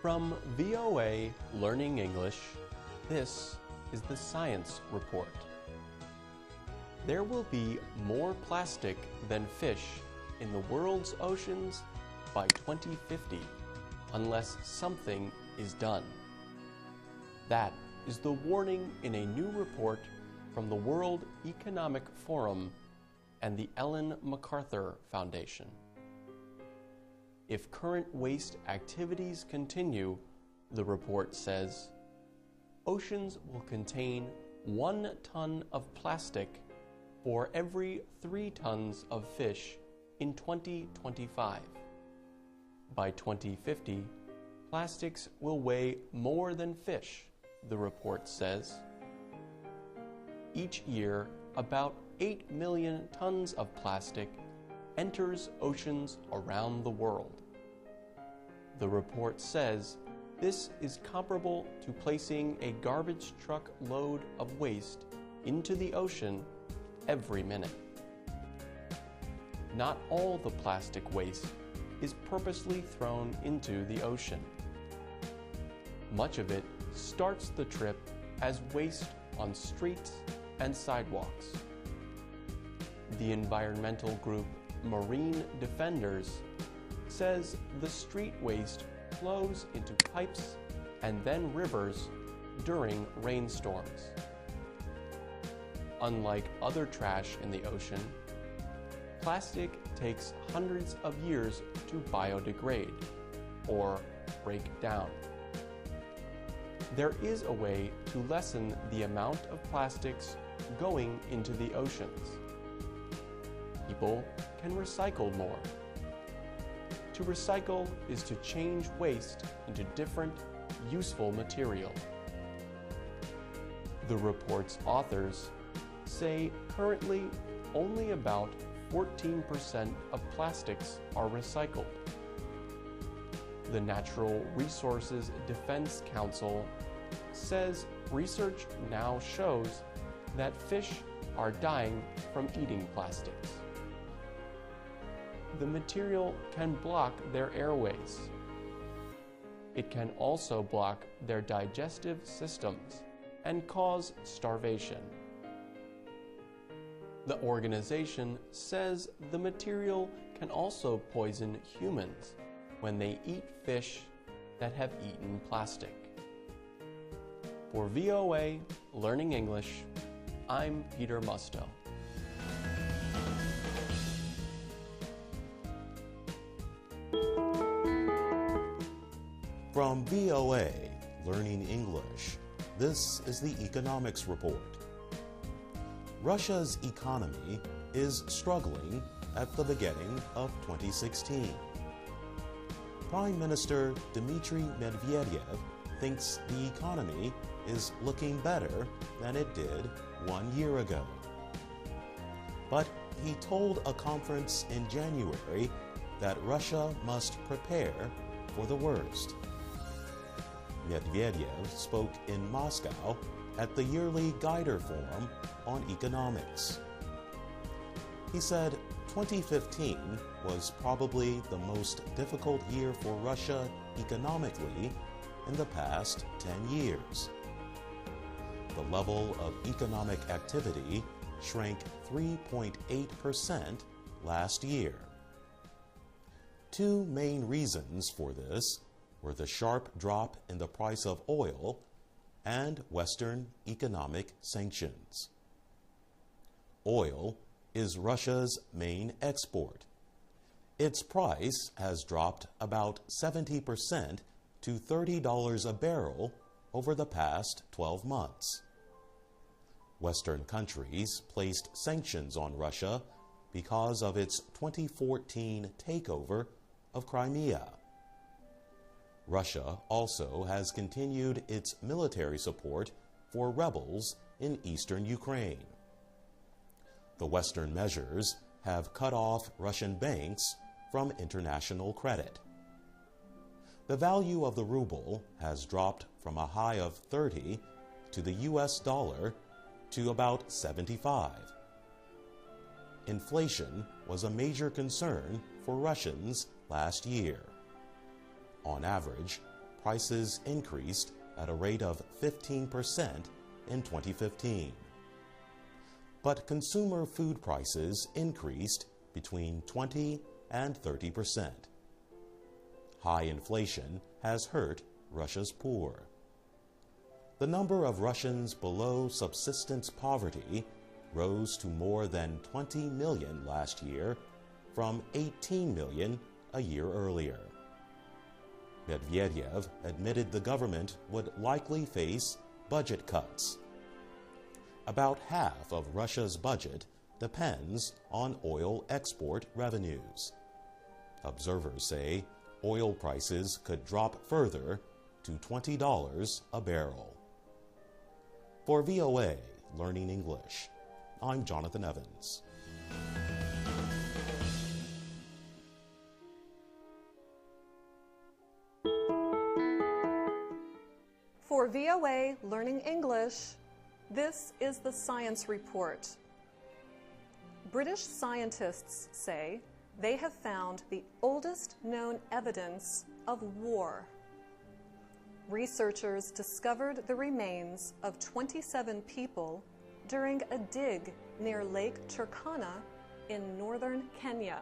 From VOA Learning English, this is the Science Report. There will be more plastic than fish in the world's oceans by 2050 unless something is done. That is the warning in a new report from the World Economic Forum and the Ellen MacArthur Foundation. If current waste activities continue, the report says, oceans will contain 1 ton of plastic for every 3 tons of fish in 2025. By 2050, plastics will weigh more than fish, the report says. Each year, about 8 million tons of plastic enters oceans around the world. The report says this is comparable to placing a garbage truck load of waste into the ocean every minute. Not all the plastic waste is purposely thrown into the ocean. Much of it starts the trip as waste on streets and sidewalks. The environmental group Marine Defenders says the street waste flows into pipes and then rivers during rainstorms. Unlike other trash in the ocean, plastic takes hundreds of years to biodegrade or break down. There is a way to lessen the amount of plastics going into the oceans. People can recycle more. To recycle is to change waste into different, useful material. The report's authors say currently only about 14% of plastics are recycled. The Natural Resources Defense Council says research now shows that fish are dying from eating plastics. The material can block their airways. It can also block their digestive systems and cause starvation. The organization says the material can also poison humans when they eat fish that have eaten plastic. For VOA Learning English, I'm Peter Musto. From VOA Learning English, this is the Economics Report. Russia's economy is struggling at the beginning of 2016. Prime Minister Dmitry Medvedev thinks the economy is looking better than it did 1 year ago. But he told a conference in January that Russia must prepare for the worst. Medvedev spoke in Moscow at the yearly Guider Forum on Economics. He said 2015 was probably the most difficult year for Russia economically in the past 10 years. The level of economic activity shrank 3.8% last year. Two main reasons for this were the sharp drop in the price of oil and Western economic sanctions. Oil is Russia's main export. Its price has dropped about 70% to $30 a barrel over the past 12 months. Western countries placed sanctions on Russia because of its 2014 takeover of Crimea. Russia also has continued its military support for rebels in eastern Ukraine. The Western measures have cut off Russian banks from international credit. The value of the ruble has dropped from a high of 30 to the US dollar to about 75. Inflation was a major concern for Russians last year. On average, prices increased at a rate of 15% in 2015. But consumer food prices increased between 20 and 30%. High inflation has hurt Russia's poor. The number of Russians below subsistence poverty rose to more than 20 million last year from 18 million a year earlier. Medvedev admitted the government would likely face budget cuts. About half of Russia's budget depends on oil export revenues. Observers say oil prices could drop further to $20 a barrel. For VOA Learning English, I'm Jonathan Evans. For VOA Learning English, this is the Science Report. British scientists say they have found the oldest known evidence of war. Researchers discovered the remains of 27 people during a dig near Lake Turkana in northern Kenya.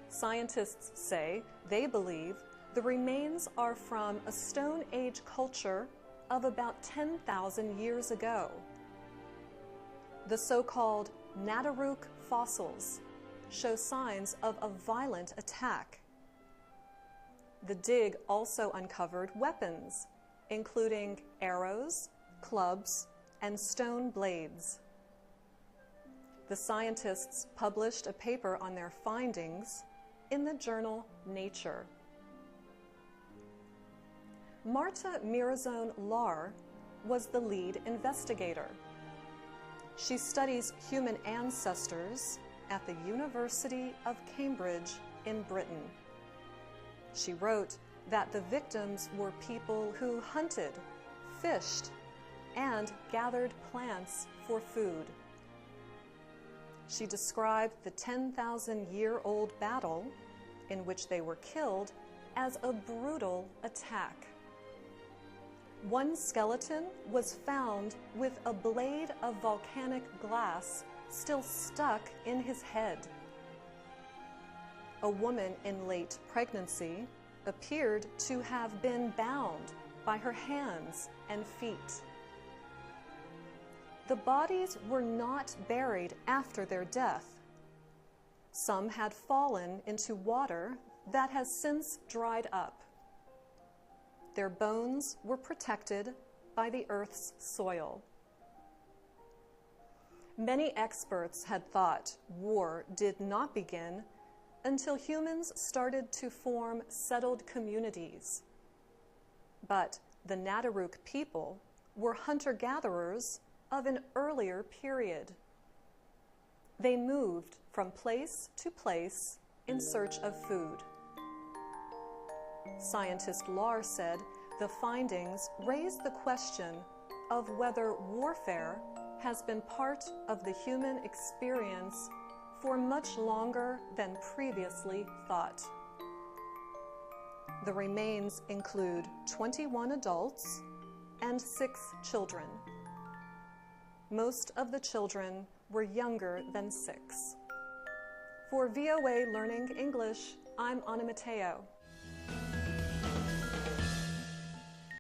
Scientists say they believe the remains are from a Stone Age culture of about 10,000 years ago. The so-called Nataruk fossils show signs of a violent attack. The dig also uncovered weapons, including arrows, clubs, and stone blades. The scientists published a paper on their findings in the journal Nature. Marta Mirazón-Lar was the lead investigator. She studies human ancestors at the University of Cambridge in Britain. She wrote that the victims were people who hunted, fished, and gathered plants for food. She described the 10,000-year-old battle in which they were killed as a brutal attack. One skeleton was found with a blade of volcanic glass still stuck in his head. A woman in late pregnancy appeared to have been bound by her hands and feet. The bodies were not buried after their death. Some had fallen into water that has since dried up. Their bones were protected by the Earth's soil. Many experts had thought war did not begin until humans started to form settled communities. But the Nataruk people were hunter-gatherers of an earlier period. They moved from place to place in search of food. Scientist Lar said the findings raise the question of whether warfare has been part of the human experience for much longer than previously thought. The remains include 21 adults and 6 children. Most of the children were younger than 6. For VOA Learning English, I'm Ana Mateo.